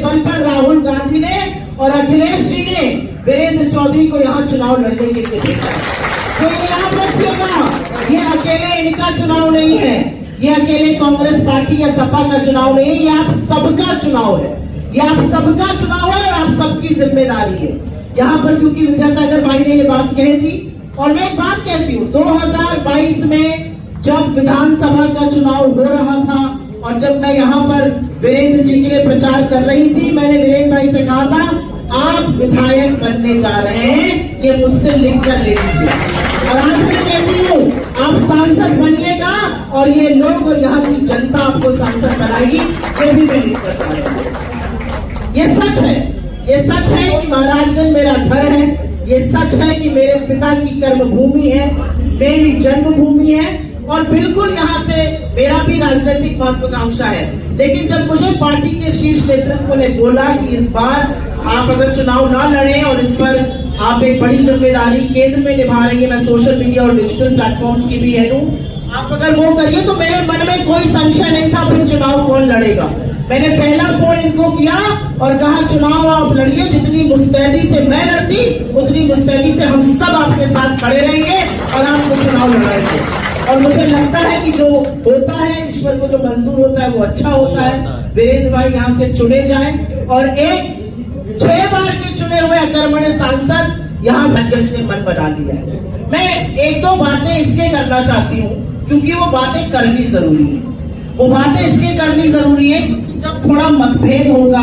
बल पर राहुल गांधी ने और अखिलेश जी ने वीरेंद्र चौधरी को यहाँ चुनाव लड़ने के लिए भेजा। तो ये याद रखिएगा, ये अकेले इनका चुनाव नहीं है, ये अकेले कांग्रेस पार्टी या सपा का चुनाव नहीं है, ये आप सबका चुनाव है, ये आप सबका चुनाव है और आप सबकी जिम्मेदारी है। यहाँ पर क्योंकि विद्यासागर भाई ने ये बात कह दी और मैं एक बात कहती हूँ, 2022 में जब विधानसभा का चुनाव हो रहा था और जब मैं यहाँ पर वीरेंद्र जी के लिए प्रचार कर रही थी, मैंने वीरेंद्र भाई से कहा था आप विधायक बनने जा रहे हैं, ये मुझसे लिख कर ले लीजिए। और आज मैं कहती हूँ आप सांसद बनिएगा और ये लोग और यहाँ की जनता आपको सांसद बनाएगी, ये भी मैं लिख कर रहा हूँ। ये सच है, ये सच है कि महाराजगंज मेरा घर है, ये सच है कि मेरे पिता की कर्मभूमि है, मेरी जन्मभूमि है और बिल्कुल यहाँ से मेरा भी राजनीतिक महत्वाकांक्षा है। लेकिन जब मुझे पार्टी के शीर्ष नेतृत्व ने बोला कि इस बार आप अगर चुनाव ना लड़ें और इस पर आप एक बड़ी जिम्मेदारी केंद्र में निभा रही है, मैं सोशल मीडिया और डिजिटल प्लेटफॉर्म्स की भी हेड हूँ, आप अगर वो करिए, तो मेरे मन में कोई संशय नहीं था फिर चुनाव कौन लड़ेगा। मैंने पहला फोन इनको किया और कहा चुनाव आप लड़िए, जितनी मुस्तैदी से मैं लड़ती उतनी मुस्तैदी से हम सब आपके साथ खड़े रहेंगे और आपको चुनाव लड़ाएंगे। और मुझे लगता है कि जो होता है ईश्वर को जो मंजूर होता है वो अच्छा होता है। वीरेंद्र भाई यहाँ से चुने जाएं और एक 6 बार के चुने हुए अकर्मण्य सांसद यहाँ सचगंज ने मन बना लिया है। मैं एक दो बातें इसलिए करना चाहती हूँ क्योंकि वो बातें करनी जरूरी है, वो बातें इसलिए करनी जरूरी है जब थोड़ा मतभेद होगा,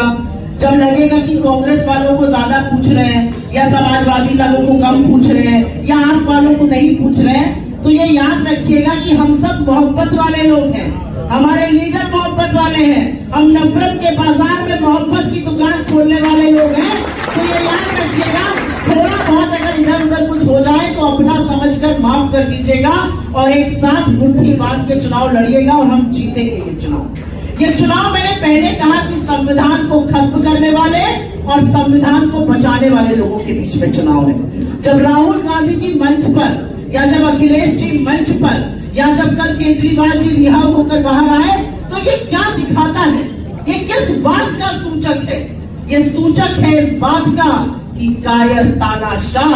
जब लगेगा कि कांग्रेस वालों को ज्यादा पूछ रहे हैं या समाजवादी लोगों को कम पूछ रहे हैं या आप वालों को नहीं पूछ रहे हैं, तो ये याद रखिएगा कि हम सब मोहब्बत वाले लोग हैं, हमारे लीडर मोहब्बत वाले हैं, हम नफरत के बाजार में मोहब्बत की दुकान खोलने वाले लोग हैं। तो ये याद रखिएगा, थोड़ा बहुत अगर इधर उधर कुछ हो जाए तो अपना समझकर माफ कर दीजिएगा और एक साथ मुट्ठी बांध के चुनाव लड़िएगा और हम जीतेंगे ये चुनाव। ये चुनाव मैंने पहले कहा कि संविधान को खत्म करने वाले और संविधान को बचाने वाले लोगों के बीच में चुनाव है। जब राहुल गांधी जी मंच पर या जब अखिलेश जी मंच पर या जब कल केजरीवाल जी रिहा होकर बाहर आए, तो ये क्या दिखाता है, ये किस बात का सूचक है? ये सूचक है इस बात का कि कायर तानाशाह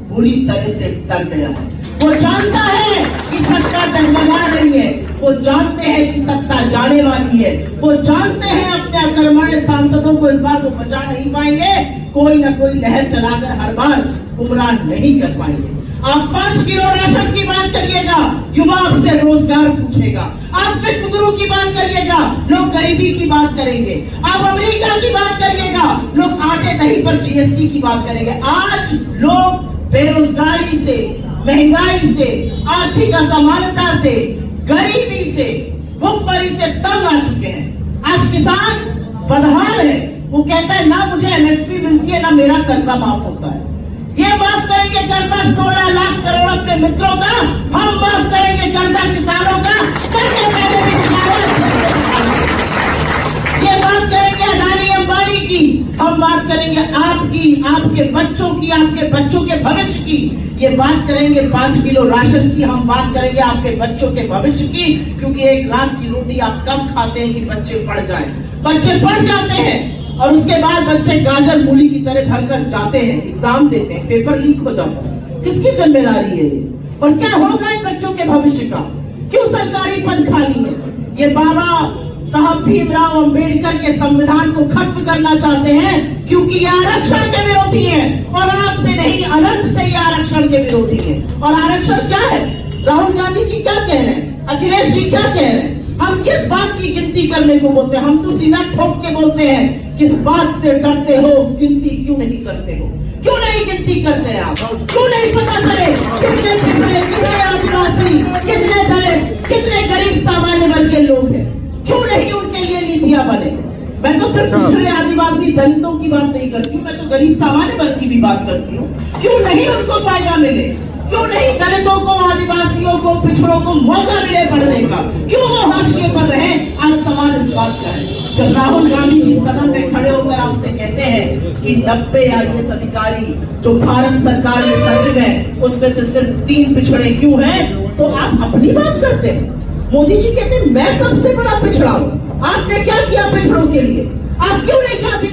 बुरी तरह से डर गया है। वो जानता है कि सत्ता डगमगा रही है, वो जानते हैं कि सत्ता जाने वाली है, वो जानते हैं अपने अकर्मण्य सांसदों को इस बार वो बचा नहीं पाएंगे, कोई न कोई लहर चलाकर हर बार गुमराह नहीं कर पाएंगे। आप 5 किलो राशन की बात करिएगा, युवा आपसे रोजगार पूछेगा। आप विश्व गुरु की बात करिएगा, लोग गरीबी की बात करेंगे। आप अमेरिका की बात करिएगा, लोग आटे दही पर जीएसटी की बात करेंगे। आज लोग बेरोजगारी से, महंगाई से, आर्थिक असमानता से, गरीबी से, भूखमरी से तंग आ चुके हैं। आज किसान बदहाल है, वो कहता है ना मुझे एमएसपी मिलती है ना मेरा कर्जा माफ होता है। ये माफ करेंगे कर्जा 16 लाख करोड़ अपने मित्रों का, हम माफ करेंगे कर्जा किसानों का। ये बात करेंगे अडानी अंबानी की, हम बात करेंगे आपकी, आपके बच्चों की, आपके बच्चों के भविष्य की। ये बात करेंगे 5 किलो राशन की, हम बात करेंगे आपके बच्चों के भविष्य की, क्योंकि एक रात की रोटी आप कम खाते हैं कि बच्चे पढ़ जाएं। बच्चे पढ़ जाते हैं और उसके बाद बच्चे गाजर मूली की तरह भरकर जाते हैं, एग्जाम देते हैं, पेपर लीक हो जाता है। किसकी जिम्मेदारी है ये? और क्या होगा इन बच्चों के भविष्य का? क्यों सरकारी पद खाली है? ये बाबा साहब भीमराव अंबेडकर के संविधान को खत्म करना चाहते हैं क्योंकि ये आरक्षण के विरोधी है और आपसे नहीं, अनंत से ये आरक्षण के विरोधी है। और आरक्षण क्या है? राहुल गांधी जी क्या कह रहे हैं, अखिलेश जी क्या कह रहे हैं? हम किस बात की गिनती करने को बोलते हैं? हम तो सीधा ठोक के बोलते हैं, किस बात से डरते हो? गिनती क्यों नहीं करते हो? क्यों नहीं गिनती करते हैं आप? क्यों नहीं पता चले कितने पिछड़े, कितने आदिवासी, कितने दलित, कितने गरीब सामान्य वर्ग के लोग हैं? क्यों नहीं उनके लिए नीतियां बने? मैं तो सिर्फ पिछड़े आदिवासी दलितों की बात नहीं करती हूँ, मैं तो गरीब सामान्य वर्ग की भी बात करती हूँ। क्यों नहीं उनको फायदा मिले? क्यों नहीं दलितों को, आदिवासियों को, पिछड़ों को मौका मिले पढ़ने का? क्यों वो हाशिए पर रहे? आज सवाल इस बात का है। जब राहुल गांधी जी सदन में खड़े होकर आपसे कहते हैं कि 90 IAS अधिकारी जो भारत सरकार में सचिव है उसमें से सिर्फ 3 पिछड़े क्यों हैं, तो आप अपनी बात करते हैं। मोदी जी कहते हैं मैं सबसे बड़ा पिछड़ा हूँ। आपने क्या किया पिछड़ों के लिए? आप क्यों नहीं चाहते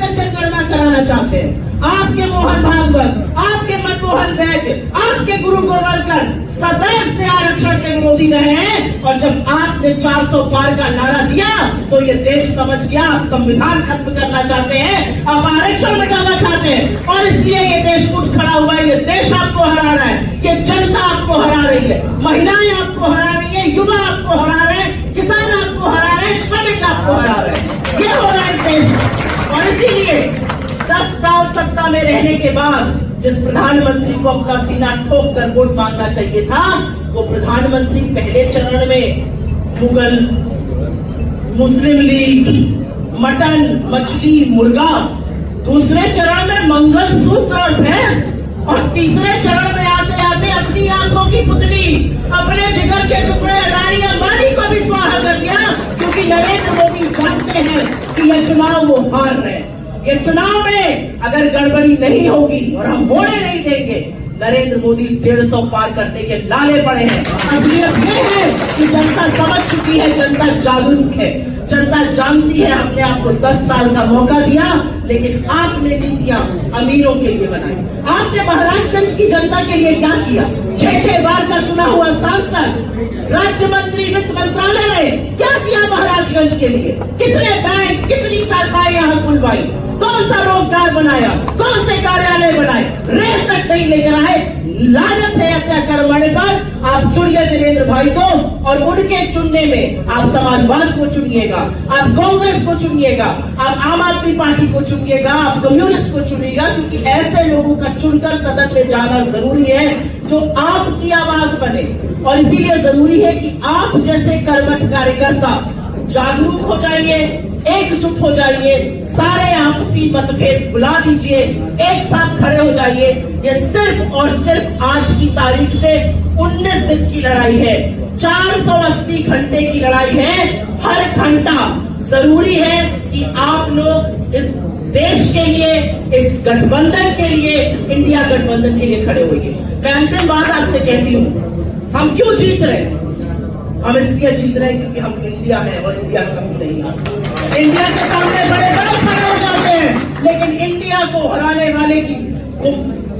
मोहन भागवत, आपके मनमोहन वैद्य, आपके गुरु गोवलकर सदैव से आरक्षण के विरोधी रहे हैं। और जब आपने 400 पार का नारा दिया तो ये देश समझ गया आप संविधान खत्म करना चाहते हैं, आप आरक्षण मिटाना चाहते हैं, और इसलिए ये देश उठ खड़ा हुआ है। ये देश आपको हरा रहा है, ये जनता आपको हरा रही है, महिलाएं आपको हरा रही है, युवा आपको हरा रहे हैं, किसान आपको हरा रहे हैं, श्रमिक आपको हरा रहे हैं। ये हो रहा है देश। और इसीलिए 10 साल सत्ता में रहने के बाद जिस प्रधानमंत्री को अपना सीना ठोक कर वोट मांगना चाहिए था, वो प्रधानमंत्री पहले चरण में मुगल, मुस्लिम लीग, मटन, मछली, मुर्गा, दूसरे चरण में मंगलसूत्र और भैंस, और तीसरे चरण में आते आते अपनी आंखों की पुतली, अपने जिगर के टुकड़े रानी अंबानी को भी स्वाहा कर दिया। क्योंकि नरेंद्र मोदी जानते हैं कि यह चुनाव वो हार रहे हैं। ये चुनाव में अगर गड़बड़ी नहीं होगी और हम होने नहीं देंगे, नरेंद्र मोदी 150 पार करने के लाले पड़े हैं। असलियत ये है कि जनता समझ चुकी है, जनता जागरूक है, जनता जानती है। हमने आपको 10 साल का मौका दिया, लेकिन आपने नीतियां अमीरों के लिए बनाई। आपने महाराजगंज की जनता के लिए क्या किया? 6 बार का चुना हुआ सांसद, राज्य मंत्री, वित्त मंत्रालय में क्या किया महाराजगंज के लिए? कितने बैंक, कितनी शाखाएं यहाँ खुलवाई, कौन सा रोजगार बनाया, कौन से कार्यालय बनाए, रेल तक नहीं लेकर आए। लानत है ऐसा कर्मण्य पर। आप चुनिए वीरेंद्र भाई को, और उनके चुनने में आप समाजवाद को चुनिएगा, आप कांग्रेस को चुनिएगा, आप आम आदमी पार्टी को चुनिएगा, आप कम्युनिस्ट को चुनिएगा, क्योंकि ऐसे लोगों का चुनकर सदन में जाना जरूरी है जो आपकी आवाज बने। और इसीलिए जरूरी है कि आप जैसे कर्मठ कार्यकर्ता जागरूक हो जाइए, एकजुट हो जाइए, सारे आपसी मतभेद भुला दीजिए, एक साथ खड़े हो जाइए। ये सिर्फ और सिर्फ आज की तारीख से 19 दिन की लड़ाई है, 480 घंटे की लड़ाई है। हर घंटा जरूरी है कि आप लोग इस देश के लिए, इस गठबंधन के लिए, इंडिया गठबंधन के लिए खड़े होइए। मैं अंतिम बात आपसे कहती हूँ, हम क्यों जीत रहे हैं? हम इसलिए जीत रहे हैं क्योंकि हम इंडिया में, और इंडिया कभी नहीं आता। इंडिया के सामने बड़े बड़े खड़े हो जाते हैं, लेकिन इंडिया को हराने वाले की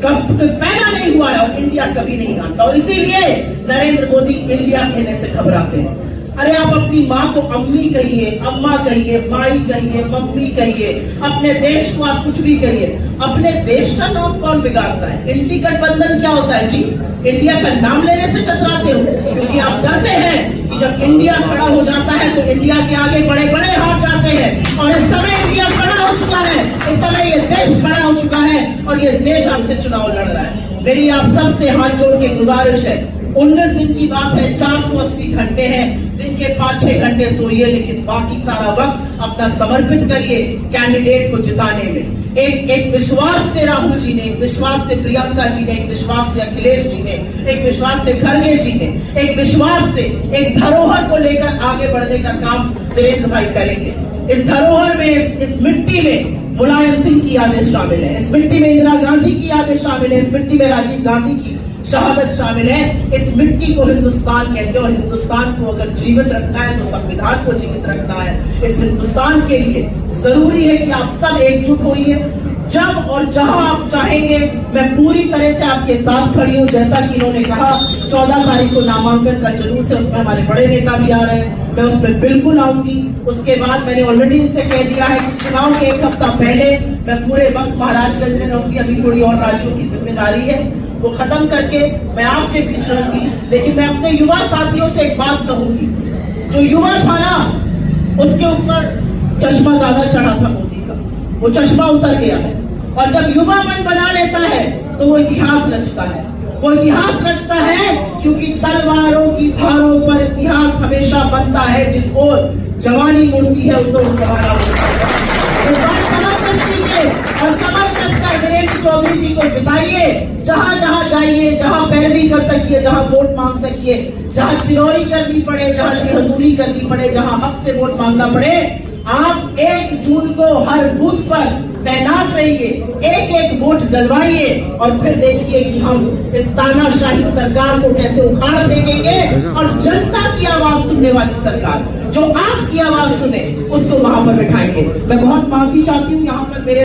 कब पैदा नहीं हुआ है, और इंडिया कभी नहीं आता। और इसीलिए नरेंद्र मोदी इंडिया कहने से घबराते हैं। अरे आप अपनी माँ को अम्मी कहिए, अम्मा कहिए, माई कहिए, मम्मी कहिए, अपने देश को आप कुछ भी कहिए। अपने देश का नाम कौन बिगाड़ता है? इंडी गठबंधन क्या होता है जी? इंडिया का नाम लेने से कतराते हो, क्योंकि आप डरते हैं कि जब इंडिया खड़ा हो जाता है तो इंडिया के आगे बड़े बड़े हाथ जाते हैं। और इस समय इंडिया खड़ा हो चुका है, इस समय ये देश खड़ा हो चुका है, और ये देश हमसे चुनाव लड़ रहा है। मेरी आप सबसे हाथ जोड़ के गुजारिश है, 19 दिन की बात है, 480 घंटे हैं, दिन के 5-6 घंटे सोइए, लेकिन बाकी सारा वक्त अपना समर्पित करिए कैंडिडेट को जिताने में। एक विश्वास से राहुल जी ने, एक विश्वास से प्रियंका जी ने, एक विश्वास से अखिलेश जी ने, एक विश्वास से खड़गे जी ने, एक विश्वास से एक धरोहर को लेकर आगे बढ़ने का काम वीरेंद्र भाई करेंगे। इस धरोहर में, इस मिट्टी में मुलायम सिंह की यादें शामिल है, इस मिट्टी में इंदिरा गांधी की यादें शामिल है, इस मिट्टी में राजीव गांधी की शहादत शामिल है। इस मिट्टी को हिंदुस्तान कहते हैं, और हिंदुस्तान को अगर जीवित रखना है तो संविधान को जीवित रखना है। इस हिंदुस्तान के लिए जरूरी है कि आप सब एकजुट होइए। जब और जहां आप चाहेंगे, मैं पूरी तरह से आपके साथ खड़ी हूं। जैसा कि इन्होंने कहा, 14 तारीख को नामांकन का जुलूस है, उसमें हमारे बड़े नेता भी आ रहे हैं, मैं उसमें बिल्कुल आऊंगी। उसके बाद मैंने ऑलरेडी इनसे कह दिया है कि चुनाव के 1 हफ्ता पहले मैं पूरे वक्त महाराजगंज में रहूंगी। अभी थोड़ी और राज्यों की जिम्मेदारी है, वो खत्म करके मैं आपके बीच रहूंगी। लेकिन मैं अपने युवा साथियों से एक बात कहूंगी, जो युवा था ना, उसके ऊपर चश्मा ज्यादा चढ़ा था मोदी का, वो चश्मा उतर गया है। और जब युवा मन बना लेता है तो वो इतिहास रचता है। वो इतिहास रचता है क्योंकि तलवारों की धारों पर इतिहास हमेशा बनता है। जिस ओर जवानी मुड़ती है उस ओर जमाना होता है। और कमर कसकर वीरेंद्र चौधरी जी को जिताइए। जहां जहां जाइए, जहां पैरवी कर सकिए, जहां वोट मांग सकिए, जहां चिरौरी करनी पड़े, जहां हजूरी करनी पड़े, जहां हक से वोट मांगना पड़े, आप 1 जून को हर बूथ पर तैनात रहिए, एक वोट डलवाइए, और फिर देखिए कि हम इस तानाशाही सरकार को कैसे उखाड़ फेंकेंगे। और जनता की आवाज सुनने वाली सरकार, जो आपकी आवाज सुने, उसको वहां पर बिठाएंगे। मैं बहुत माफी चाहती हूँ यहाँ पर मेरे